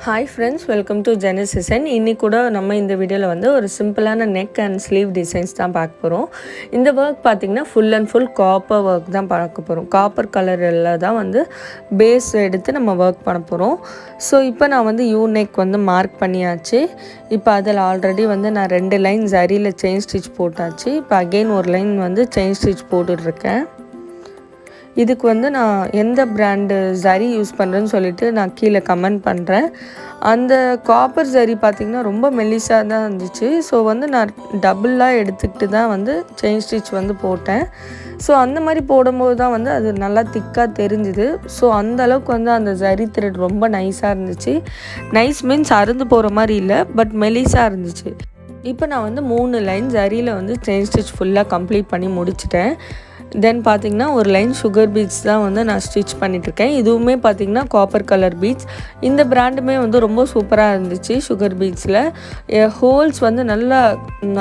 Hi friends, welcome to Genesis Design. இன்னைக்கு கூட நம்ம இந்த வீடியோல வந்து ஒரு சிம்பிளான neck and sleeve designs தான் பார்க்க போறோம். இந்த work பாத்தீங்கன்னா full and full copper work தான் பார்க்க போறோம். காப்பர் கலர்ல தான் வந்து பேஸ் எடுத்து நம்ம work பண்ண போறோம். ஸோ இப்போ நான் வந்து U neck வந்து மார்க் பண்ணியாச்சு. இப்போ அதில் ஆல்ரெடி வந்து நான் 2 லைன் ஜரியில் செயின் ஸ்டிச் போட்டாச்சு. இப்போ அகைன் ஒரு லைன் வந்து செயின் ஸ்டிச் போட்டுட்ருக்கேன். இதுக்கு வந்து நான் எந்த பிராண்டு ஜரி யூஸ் பண்ணுறேன்னு சொல்லிட்டு நான் கீழே கமெண்ட் பண்ணுறேன். அந்த காப்பர் ஜரி பார்த்திங்கன்னா ரொம்ப மெல்லிஸாக தான் இருந்துச்சு. ஸோ வந்து நான் டபுளாக எடுத்துக்கிட்டு தான் வந்து செயின் ஸ்டிச் வந்து போட்டேன். ஸோ அந்த மாதிரி போடும்போது தான் வந்து அது நல்லா திக்காக தெரிஞ்சுது. ஸோ அந்தளவுக்கு வந்து அந்த ஜரி த்ரெட் ரொம்ப நைஸாக இருந்துச்சு. நைஸ் மீன்ஸ் அறுந்து போகிற மாதிரி இல்லை, பட் மெல்லிஸாக இருந்துச்சு. இப்போ நான் வந்து 3 லைன் ஜரியில் வந்து செயின் ஸ்டிச் ஃபுல்லாக கம்ப்ளீட் பண்ணி முடிச்சிட்டேன். தென் பார்த்திங்கன்னா ஒரு லைன் சுகர் பீட்ஸ் தான் வந்து நான் ஸ்டிச் பண்ணிகிட்ருக்கேன். இதுவுமே பார்த்திங்கன்னா காப்பர் கலர் பீட்ஸ். இந்த பிராண்டுமே வந்து ரொம்ப சூப்பராக இருந்துச்சு. சுகர் பீட்ஸில் ஹோல்ஸ் வந்து நல்லா,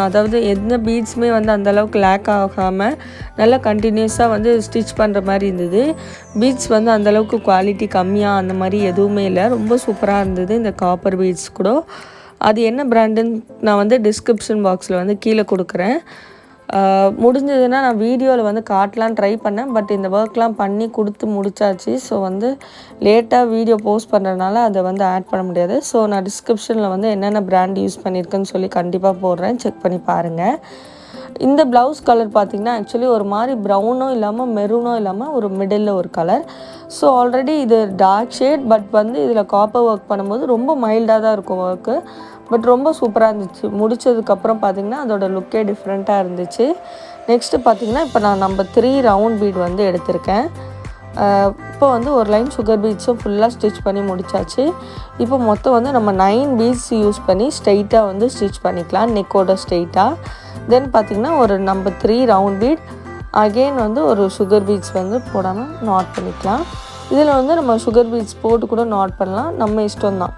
அதாவது எந்த பீட்ஸுமே வந்து அந்தளவுக்கு லேக் ஆகாமல் நல்லா கண்டினியூஸாக வந்து ஸ்டிச் பண்ணுற மாதிரி இருந்தது. பீட்ஸ் வந்து அந்தளவுக்கு குவாலிட்டி கம்மியாக அந்த மாதிரி எதுவுமே இல்லை. ரொம்ப சூப்பராக இருந்தது இந்த காப்பர் பீட்ஸ் கூட. அது என்ன பிராண்டுன்னு நான் வந்து டிஸ்கிரிப்ஷன் பாக்ஸில் வந்து கீழே கொடுக்குறேன். முடிஞ்சதுன்னா நான் வீடியோவில் வந்து காட்டலான்னு ட்ரை பண்ணேன். பட் இந்த ஒர்க்லாம் பண்ணி கொடுத்து முடிச்சாச்சு. ஸோ வந்து லேட்டாக வீடியோ போஸ்ட் பண்ணுறதுனால அதை வந்து ஆட் பண்ண முடியாது. ஸோ நான் டிஸ்கிரிப்ஷனில் வந்து என்னென்ன பிராண்ட் யூஸ் பண்ணியிருக்கேன்னு சொல்லி கண்டிப்பாக போடுறேன், செக் பண்ணி பாருங்கள். இந்த ப்ளவுஸ் கலர் பார்த்திங்கன்னா ஆக்சுவலி ஒரு மாதிரி ப்ரௌனும் இல்லாமல் மெரூனும் இல்லாமல் ஒரு மிடில் ஒரு கலர். ஸோ ஆல்ரெடி இது டார்க் ஷேட், பட் வந்து இதில் காப்பர் ஒர்க் பண்ணும்போது ரொம்ப மைல்டாக தான் இருக்கும் ஒர்க்கு. பட் ரொம்ப சூப்பராக இருந்துச்சு. முடித்ததுக்கப்புறம் பார்த்திங்கன்னா அதோட லுக்கே டிஃப்ரெண்ட்டாக இருந்துச்சு. நெக்ஸ்ட்டு பார்த்திங்கன்னா இப்போ நான் நம்பர் 3 ரவுண்ட் பீட் வந்து எடுத்திருக்கேன். இப்போ வந்து ஒரு லைன் சுகர் பீட்ஸும் ஃபுல்லாக ஸ்டிச் பண்ணி முடித்தாச்சு. இப்போ மொத்தம் வந்து நம்ம 9 பீட்ஸ் யூஸ் பண்ணி ஸ்ட்ரெயிட்டாக வந்து ஸ்டிச் பண்ணிக்கலாம், நெக்கோட ஸ்ட்ரெயிட்டாக. தென் பார்த்திங்கன்னா ஒரு நம்பர் 3 ரவுண்ட் பீட், அகெயின் வந்து ஒரு சுகர் பீட்ஸ் வந்து போடாமல் நாட் பண்ணிக்கலாம். இதில் வந்து நம்ம சுகர் பீட்ஸ் போட்டு கூட நாட் பண்ணலாம், நம்ம இஷ்டம் தான்.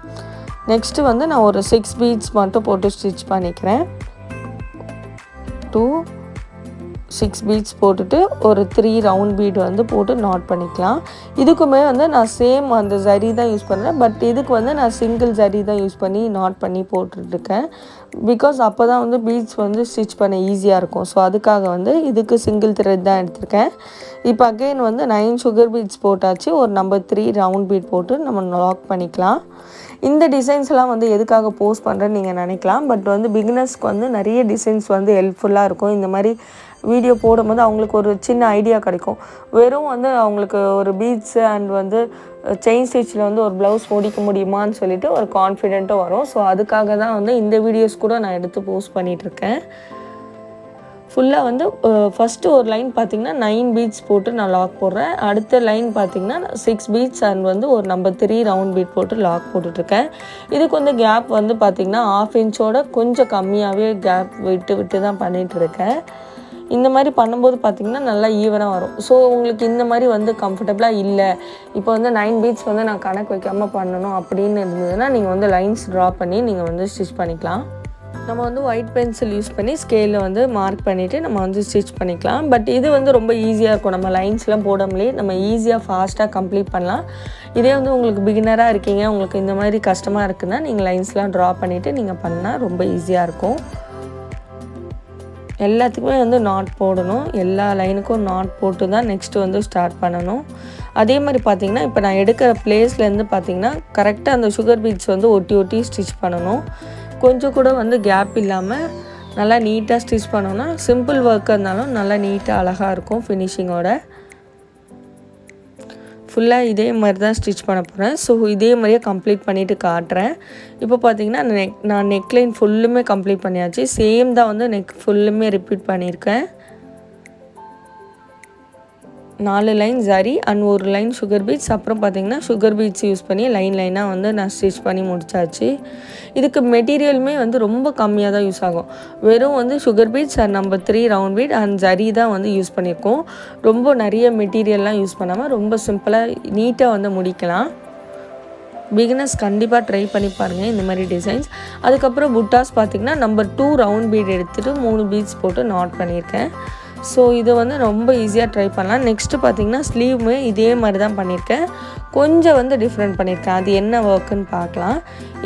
நெக்ஸ்ட்டு வந்து நான் ஒரு 6 பீட்ஸ் மட்டும் போட்டு ஸ்டிச் பண்ணிக்கிறேன். 2 6 பீட்ஸ் போட்டுட்டு ஒரு 3 ரவுண்ட் பீட் வந்து போட்டு நாட் பண்ணிக்கலாம். இதுக்குமே வந்து நான் சேம் அந்த ஜரி தான் யூஸ் பண்ணுறேன். பட் இதுக்கு வந்து நான் சிங்கிள் ஜரி தான் யூஸ் பண்ணி நாட் பண்ணி போட்டுட்ருக்கேன். பிகாஸ் அப்போ தான் வந்து பீட்ஸ் வந்து ஸ்டிச் பண்ண ஈஸியாக இருக்கும். ஸோ அதுக்காக வந்து இதுக்கு சிங்கிள் த்ரெட் தான் எடுத்திருக்கேன். இப்போ அகெயின் வந்து 9 சுகர் பீட்ஸ் போட்டாச்சு. ஒரு நம்பர் 3 ரவுண்ட் பீட் போட்டு நம்ம லாக் பண்ணிக்கலாம். இந்த டிசைன்ஸ்லாம் வந்து எதுக்காக போஸ்ட் பண்ணுறேன்னு நீங்கள் நினைக்கலாம். பட் வந்து பிகினர்ஸ்க்கு வந்து நிறைய டிசைன்ஸ் வந்து ஹெல்ப்ஃபுல்லாக இருக்கும். இந்த மாதிரி வீடியோ போடும்போது அவங்களுக்கு ஒரு சின்ன ஐடியா கிடைக்கும். வெறும் வந்து அவங்களுக்கு ஒரு பீட்ஸு அண்ட் வந்து செயின் ஸ்டிச்சில் வந்து ஒரு ப்ளவுஸ் முடிக்க முடியுமான்னு சொல்லிட்டு ஒரு கான்ஃபிடென்ட்டும் வரும். ஸோ அதுக்காக தான் வந்து இந்த வீடியோஸ் கூட நான் எடுத்து போஸ்ட் பண்ணிகிட்ருக்கேன். ஃபுல்லாக வந்து ஃபஸ்ட்டு ஒரு லைன் பார்த்திங்கன்னா 9 பீட்ஸ் போட்டு நான் லாக் போடுறேன். அடுத்த லைன் பார்த்திங்கன்னா 6 பீட்ஸ் அண்ட் வந்து ஒரு நம்பர் 3 ரவுண்ட் பீட் போட்டு லாக் போட்டுட்ருக்கேன். இதுக்கு வந்து கேப் வந்து பார்த்திங்கன்னா 1/2 இன்ச்சோட கொஞ்சம் கம்மியாகவே கேப் விட்டு தான் பண்ணிகிட்ருக்கேன். இந்த மாதிரி பண்ணும்போது பார்த்திங்கன்னா நல்லா ஈவனாக வரும். ஸோ உங்களுக்கு இந்த மாதிரி வந்து கம்ஃபர்டபுளாக இல்லை, இப்போ வந்து 9 பீட்ஸ் வந்து நான் கணக்கு வைக்காமல் பண்ணணும் அப்படின்னு இருந்ததுன்னா நீங்கள் வந்து லைன்ஸ் ட்ரா பண்ணி நீங்கள் வந்து ஸ்டிச் பண்ணிக்கலாம். நம்ம வந்து ஒயிட் பென்சில் யூஸ் பண்ணி ஸ்கேலில் வந்து மார்க் பண்ணிவிட்டு நம்ம வந்து ஸ்டிச் பண்ணிக்கலாம். பட் இது வந்து ரொம்ப ஈஸியாக இருக்கும். நம்ம லைன்ஸ்லாம் போடாமலே நம்ம ஈஸியாக ஃபாஸ்ட்டாக கம்ப்ளீட் பண்ணலாம். இதே வந்து உங்களுக்கு பிகினராக இருக்கீங்க, உங்களுக்கு இந்த மாதிரி கஷ்டமாக இருக்குன்னா நீங்கள் லைன்ஸ்லாம் ட்ரா பண்ணிவிட்டு நீங்கள் பண்ணால் ரொம்ப ஈஸியாக இருக்கும். எல்லாத்துக்குமே வந்து நாட் போடணும். எல்லா லைனுக்கும் நாட் போட்டு தான் நெக்ஸ்ட்டு வந்து ஸ்டார்ட் பண்ணணும். அதே மாதிரி பார்த்திங்கன்னா இப்போ நான் எடுக்கிற பிளேஸ்லேருந்து பார்த்திங்கன்னா கரெக்டாக அந்த சுகர் பீட்ஸ் வந்து ஒட்டி ஸ்டிச் பண்ணணும். கொஞ்சம் கூட வந்து கேப் இல்லாமல் நல்லா நீட்டாக ஸ்டிச் பண்ணோன்னா சிம்பிள் ஒர்க்காக இருந்தாலும் நல்லா நீட்டாக அழகாக இருக்கும் ஃபினிஷிங்கோட. ஃபுல்லாக இதே மாதிரி தான் ஸ்டிச் பண்ண போகிறேன். ஸோ இதே மாதிரியே கம்ப்ளீட் பண்ணிவிட்டு காட்டுறேன். இப்போ பார்த்திங்கன்னா நான் நெக்லைன் ஃபுல்லுமே கம்ப்ளீட் பண்ணியாச்சு. சேம் தான் வந்து நெக் ஃபுல்லுமே ரிப்பீட் பண்ணியிருக்கேன். 4 லைன் ஜரி அண்ட் ஒரு லைன் சுகர் பீட்ஸ். அப்புறம் பார்த்திங்கன்னா சுகர் பீட்ஸ் யூஸ் பண்ணி லைனாக வந்து நான் ஸ்டிச் பண்ணி முடிச்சாச்சு. இதுக்கு மெட்டீரியலுமே வந்து ரொம்ப கம்மியாக தான் யூஸ் ஆகும். வெறும் வந்து sugar beets and number 3 round beet and ஜரி தான் வந்து யூஸ் பண்ணியிருக்கோம். ரொம்ப நிறைய மெட்டீரியல்லாம் யூஸ் பண்ணாமல் ரொம்ப சிம்பிளாக நீட்டாக வந்து முடிக்கலாம். பிகினர்ஸ் கண்டிப்பாக ட்ரை பண்ணி பாருங்கள் இந்த மாதிரி டிசைன்ஸ். அதுக்கப்புறம் புட்டாஸ் பார்த்திங்கன்னா நம்பர் 2 ரவுண்ட் பீட் எடுத்துகிட்டு 3 பீட்ஸ் போட்டு நாட் பண்ணியிருக்கேன். ஸோ இதை வந்து ரொம்ப ஈஸியாக ட்ரை பண்ணலாம். நெக்ஸ்ட்டு பார்த்திங்கன்னா ஸ்லீவுமே இதே மாதிரி தான் பண்ணியிருக்கேன். கொஞ்சம் வந்து டிஃப்ரெண்ட் பண்ணியிருக்கேன். அது என்ன ஒர்க்குன்னு பார்க்கலாம்.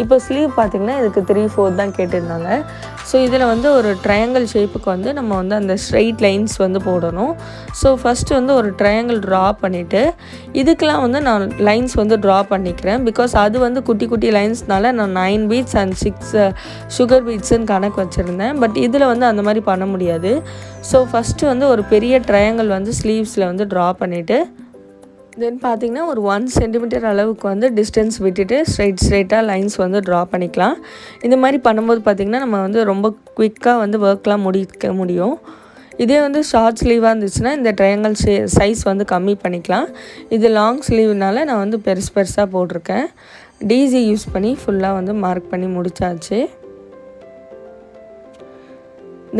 இப்போ ஸ்லீவ் பார்த்திங்கன்னா இதுக்கு 3/4 தான் கேட்டிருந்தாங்க. ஸோ இதில் வந்து ஒரு ட்ரையாங்கிள் ஷேப்புக்கு வந்து நம்ம வந்து அந்த ஸ்ட்ரெயிட் லைன்ஸ் வந்து போடணும். ஸோ ஃபஸ்ட்டு வந்து ஒரு ட்ரையாங்கிள் ட்ரா பண்ணிவிட்டு இதுக்கெலாம் வந்து நான் லைன்ஸ் வந்து ட்ரா பண்ணிக்கிறேன். பிகாஸ் அது வந்து குட்டி குட்டி லைன்ஸ்னால நான் 9 பீட்ஸ் அண்ட் 6 சுகர் பீட்ஸுன்னு கணக்கு வச்சுருந்தேன். பட் இதில் வந்து அந்த மாதிரி பண்ண முடியாது. ஸோ ஃபஸ்ட்டு வந்து ஒரு பெரிய ட்ரையாங்கிள் வந்து ஸ்லீவ்ஸில் வந்து ட்ரா பண்ணிவிட்டு தென் பார்த்திங்கன்னா ஒரு 1 சென்டிமீட்டர் அளவுக்கு வந்து டிஸ்டன்ஸ் விட்டுட்டு ஸ்ட்ரெயிட்டாக லைன்ஸ் வந்து ட்ரா பண்ணிக்கலாம். இந்த மாதிரி பண்ணும்போது பார்த்திங்கன்னா நம்ம வந்து ரொம்ப குயிக்காக வந்து ஒர்க்லாம் முடிக்க முடியும். இதே வந்து ஷார்ட் ஸ்லீவாக இருந்துச்சுன்னா இந்த ட்ரையாங்கிள் சைஸ் வந்து கம்மி பண்ணிக்கலாம். இது லாங் ஸ்லீவ்னால நான் வந்து பெருசாக போட்டிருக்கேன். டிசி யூஸ் பண்ணி ஃபுல்லாக வந்து மார்க் பண்ணி முடித்தாச்சு.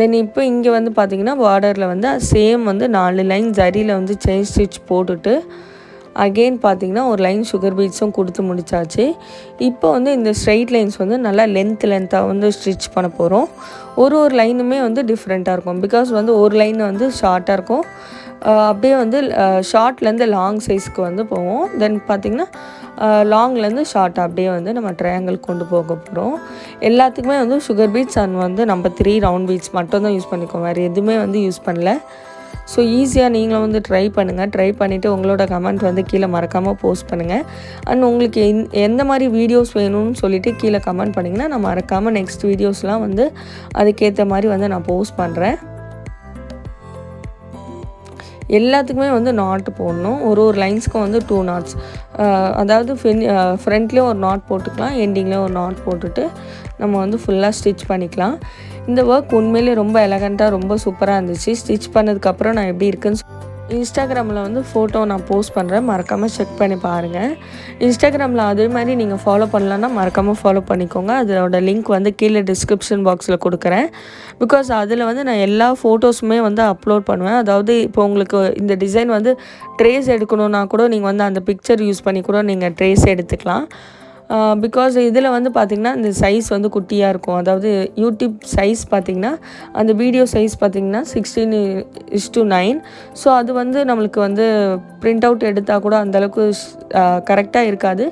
தென் இப்போ இங்கே வந்து பார்த்திங்கன்னா பார்டரில் வந்து சேம் வந்து 4 லைன் ஜரியில் வந்து செயின் ஸ்டிச் போட்டுட்டு அகெயின் பார்த்திங்கன்னா ஒரு லைன் சுகர் பீட்ஸும் கொடுத்து முடித்தாச்சு. இப்போ வந்து இந்த ஸ்ட்ரெயிட் லைன்ஸ் வந்து நல்லா லென்த்தாக வந்து ஸ்டிச் பண்ண போகிறோம். ஒரு லைனுமே வந்து டிஃப்ரெண்ட்டாக இருக்கும். பிகாஸ் வந்து ஒரு லைன் வந்து ஷார்ட்டாக இருக்கும், அப்படியே வந்து ஷார்ட்லேருந்து லாங் சைஸ்க்கு வந்து போவோம். தென் பார்த்திங்கன்னா லாங்லேருந்து ஷார்ட் அப்படியே வந்து நம்ம ட்ரையாங்கிள் கொண்டு போக போகிறோம். எல்லாத்துக்குமே வந்து சுகர் பீட்ஸ் அண்ட் வந்து நம்ம 3 ரவுண்ட் பீட்ஸ் மட்டும் தான் யூஸ் பண்ணிக்கோம், வேறு எதுவுமே வந்து யூஸ் பண்ணல. ஸோ ஈஸியாக நீங்களும் வந்து ட்ரை பண்ணுங்கள். ட்ரை பண்ணிவிட்டு உங்களோட கமெண்ட் வந்து கீழே மறக்காமல் போஸ்ட் பண்ணுங்கள். அண்ட் உங்களுக்கு எந்த மாதிரி வீடியோஸ் வேணும்னு சொல்லிவிட்டு கீழே கமெண்ட் பண்ணிங்கன்னா நான் மறக்காமல் நெக்ஸ்ட் வீடியோஸ்லாம் வந்து அதுக்கேற்ற மாதிரி வந்து நான் போஸ்ட் பண்ணுறேன். எல்லாத்துக்குமே வந்து நாட் போடணும். ஒரு லைன்ஸ்க்கும் வந்து 2 நாட்ஸ், அதாவது ஃப்ரண்ட்லேயும் ஒரு நாட் போட்டுக்கலாம், எண்டிங்லேயும் ஒரு நாட் போட்டுட்டு நம்ம வந்து ஃபுல்லாக ஸ்டிச் பண்ணிக்கலாம். இந்த ஒர்க் உண்மையிலே ரொம்ப எலகண்ட்டாக ரொம்ப சூப்பராக இருந்துச்சு. ஸ்டிச் பண்ணதுக்கப்புறம் நான் எப்படி இருக்குன்னு இன்ஸ்டாகிராமில் வந்து ஃபோட்டோ நான் போஸ்ட் பண்ணுறேன், மறக்காமல் செக் பண்ணி பாருங்கள். இன்ஸ்டாகிராமில் அதே மாதிரி நீங்கள் ஃபாலோ பண்ணலன்னா மறக்காமல் ஃபாலோ பண்ணிக்கோங்க. அதோட லிங்க் வந்து கீழே டிஸ்கிரிப்ஷன் பாக்ஸில் கொடுக்குறேன். பிகாஸ் அதில் வந்து நான் எல்லா ஃபோட்டோஸுமே வந்து அப்லோட் பண்ணுவேன். அதாவது இப்போ உங்களுக்கு இந்த டிசைன் வந்து ட்ரேஸ் எடுக்கணுன்னா கூட நீங்கள் வந்து அந்த பிக்சர் யூஸ் பண்ணி கூட நீங்கள் ட்ரேஸ் எடுத்துக்கலாம். பிகாஸ் இதில் வந்து பார்த்திங்கன்னா இந்த சைஸ் வந்து குட்டியாக இருக்கும். அதாவது யூடியூப் சைஸ் பார்த்திங்கன்னா அந்த வீடியோ சைஸ் பார்த்திங்கன்னா 16:9. ஸோ அது வந்து நம்மளுக்கு வந்து பிரிண்ட் அவுட் எடுத்தால் கூட அந்தளவுக்கு கரெக்டாக இருக்காது.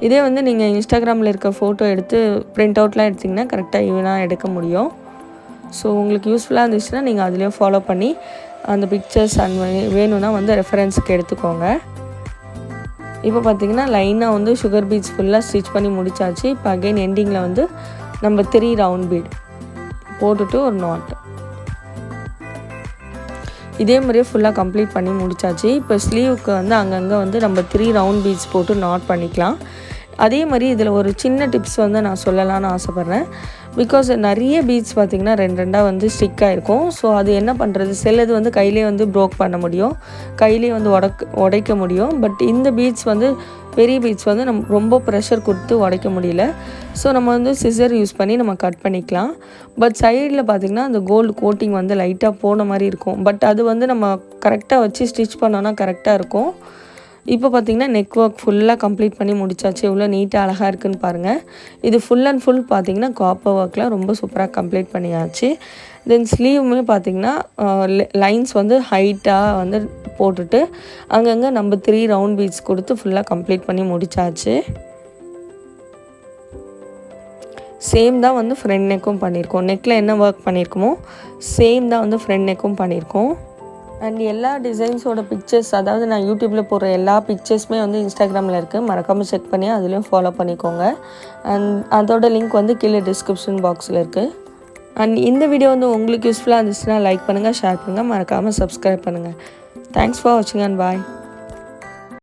இதே வந்து நீங்கள் இன்ஸ்டாகிராமில் இருக்க ஃபோட்டோ எடுத்து பிரிண்ட் அவுட்லாம் எடுத்திங்கன்னா கரெக்டாக ஈவனாக எடுக்க முடியும். ஸோ உங்களுக்கு யூஸ்ஃபுல்லாக இருந்துச்சுன்னா நீங்கள் அதுலேயும் ஃபாலோ பண்ணி அந்த பிக்சர்ஸ் அண்ட் வேணும்னா வந்து ரெஃபரன்ஸுக்கு எடுத்துக்கோங்க. இப்போ பார்த்திங்கன்னா லைனாக வந்து சுகர் பீட்ஸ் ஃபுல்லாக ஸ்டிச் பண்ணி முடித்தாச்சு. இப்போ அகெயின் எண்டிங்கில் வந்து நம்ம 3 ரவுண்ட் பீட் போட்டுட்டு ஒரு நாட் இதே மாதிரியே ஃபுல்லாக கம்ப்ளீட் பண்ணி முடித்தாச்சு. இப்போ ஸ்லீவுக்கு வந்து அங்கங்கே வந்து நம்ம 3 ரவுண்ட் பீட்ஸ் போட்டு நாட் பண்ணிக்கலாம். அதே மாதிரி இதில் ஒரு சின்ன டிப்ஸ் வந்து நான் சொல்லலான்னு ஆசைப்பட்றேன். பிகாஸ் நிறைய பீட்ஸ் பார்த்திங்கன்னா 2 வந்து ஸ்டிக் ஆகிருக்கும். ஸோ அது என்ன பண்ணுறது, சிலது வந்து கையிலே வந்து ப்ரோக் பண்ண முடியும், கையிலே வந்து உடைக்க முடியும். பட் இந்த பீட்ஸ் வந்து பெரிய பீட்ஸ் வந்து நம்ம ரொம்ப ப்ரெஷர் கொடுத்து உடைக்க முடியல. ஸோ நம்ம வந்து சிசர் யூஸ் பண்ணி நம்ம கட் பண்ணிக்கலாம். பட் சைடில் பார்த்திங்கன்னா அந்த கோல்டு கோட்டிங் வந்து லைட்டாக போன மாதிரி இருக்கும். பட் அது வந்து நம்ம கரெக்டாக வச்சு ஸ்டிச் பண்ணோன்னா கரெக்டாக இருக்கும். இப்போ பார்த்திங்கன்னா நெக் ஒர்க் ஃபுல்லாக கம்ப்ளீட் பண்ணி முடிச்சாச்சு. எவ்வளோ நீட்டாக அழகாக இருக்குதுன்னு பாருங்கள். இது ஃபுல் அண்ட் ஃபுல் பார்த்திங்கன்னா காப்பர் ஒர்க்கில் ரொம்ப சூப்பராக கம்ப்ளீட் பண்ணியாச்சு. தென் ஸ்லீவுமே பார்த்திங்கன்னா லைன்ஸ் வந்து ஹைட்டாக வந்து போட்டுட்டு அங்கங்கே நம்ம 3 ரவுண்ட் பீட்ஸ் கொடுத்து ஃபுல்லாக கம்ப்ளீட் பண்ணி முடித்தாச்சு. சேம் தான் வந்து ஃப்ரண்ட் நெக்கும் பண்ணியிருக்கோம். நெக்கில் என்ன ஒர்க் பண்ணியிருக்கோமோ சேம் தான் வந்து ஃப்ரண்ட் நெக்கும் பண்ணியிருக்கோம். அண்ட் எல்லா டிசைன்ஸோட பிக்சர்ஸ், அதாவது நான் யூடியூப்பில் போடுற எல்லா பிக்சர்ஸுமே வந்து இன்ஸ்டாகிராமில் இருக்குது, மறக்காமல் செக் பண்ணி அதுலேயும் ஃபாலோ பண்ணிக்கோங்க. அண்ட் அதோட லிங்க் வந்து கீழே டிஸ்கிரிப்ஷன் பாக்ஸில் இருக்குது. அண்ட் இந்த வீடியோ வந்து உங்களுக்கு யூஸ்ஃபுல்லாக இருந்துச்சுன்னா லைக் பண்ணுங்கள், ஷேர் பண்ணுங்கள், மறக்காமல் சப்ஸ்கிரைப் பண்ணுங்கள். தேங்க்ஸ் ஃபார் வாட்சிங் அண்ட் பாய்.